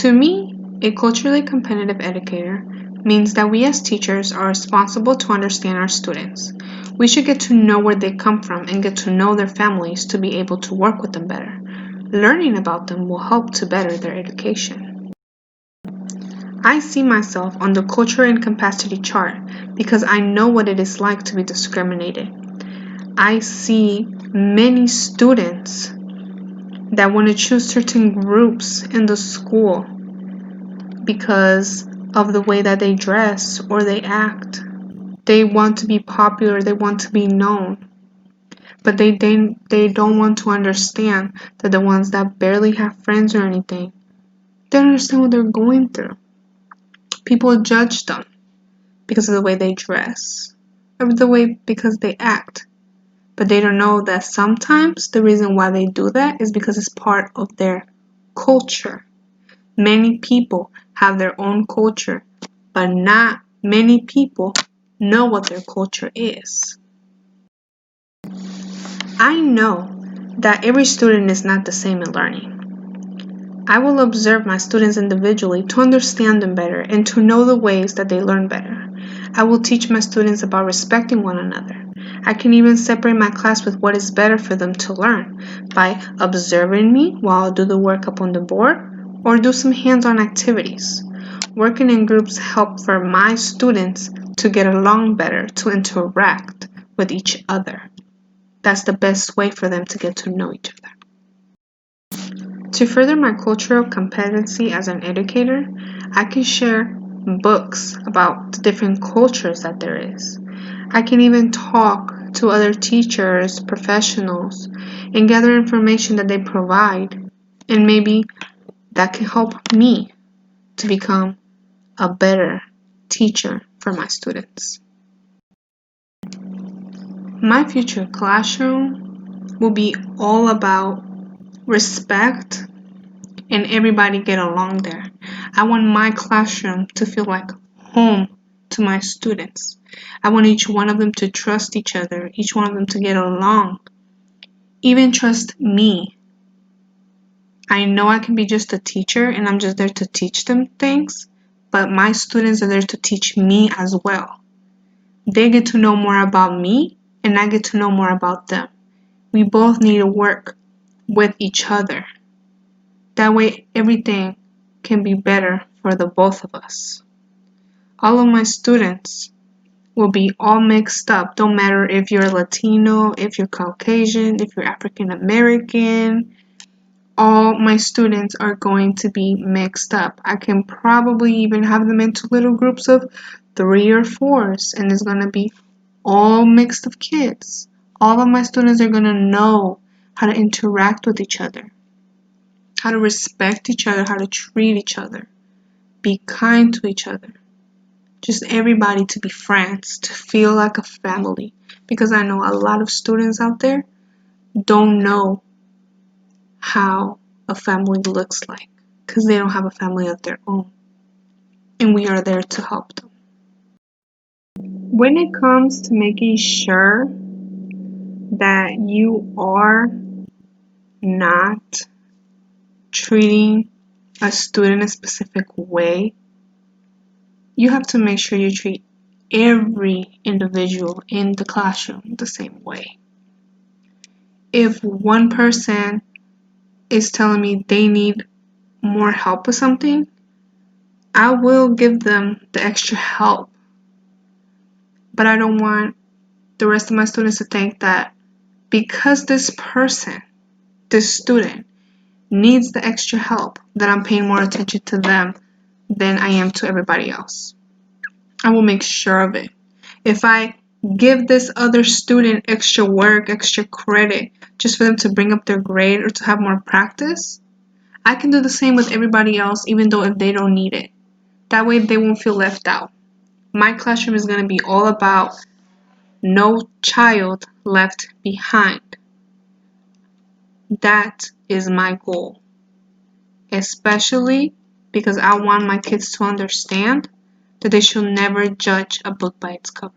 To me, a culturally competitive educator means that we as teachers are responsible to understand our students. We should get to know where they come from and get to know their families to be able to work with them better. Learning about them will help to better their education. I see myself on the culture and capacity chart because I know what it is like to be discriminated. I see many students that want to choose certain groups in the school because of the way that they dress or they act. They want to be popular, they want to be known, but they don't want to understand that the ones that barely have friends or anything, they don't understand what they're going through. People judge them because of the way they dress or because they act. But they don't know that sometimes the reason why they do that is because it's part of their culture. Many people have their own culture, but not many people know what their culture is. I know that every student is not the same in learning. I will observe my students individually to understand them better and to know the ways that they learn better. I will teach my students about respecting one another. I can even separate my class with what is better for them to learn by observing me while I do the work up on the board or do some hands-on activities. Working in groups help for my students to get along better, to interact with each other. That's the best way for them to get to know each other. To further my cultural competency as an educator, I can share books about the different cultures that there is. I can even talk to other teachers, professionals, and gather information that they provide, and maybe that can help me to become a better teacher for my students. My future classroom will be all about respect and everybody get along there. I want my classroom to feel like home to my students. I want each one of them to trust each other, each one of them to get along, even trust me. I know I can be just a teacher and I'm just there to teach them things, but my students are there to teach me as well. They get to know more about me and I get to know more about them. We both need to work with each other. That way everything can be better for the both of us. All of my students will be all mixed up. Don't matter if you're Latino, if you're Caucasian, if you're African American. All my students are going to be mixed up. I can probably even have them into little groups of 3 or 4s, and it's going to be all mixed of kids. All of my students are going to know how to interact with each other, how to respect each other, how to treat each other, be kind to each other. Just everybody to be friends, to feel like a family. Because I know a lot of students out there don't know how a family looks like because they don't have a family of their own. And we are there to help them. When it comes to making sure that you are not treating a student a specific way, you have to make sure you treat every individual in the classroom the same way. If one person is telling me they need more help with something, I will give them the extra help. But I don't want the rest of my students to think that because this person, this student, needs the extra help, that I'm paying more attention to them than I am to everybody else. I will make sure of it. If I give this other student extra work, extra credit, just for them to bring up their grade or to have more practice, I can do the same with everybody else, even though if they don't need it. That way they won't feel left out. My classroom is going to be all about no child left behind. That is my goal. Especially because I want my kids to understand that they should never judge a book by its cover.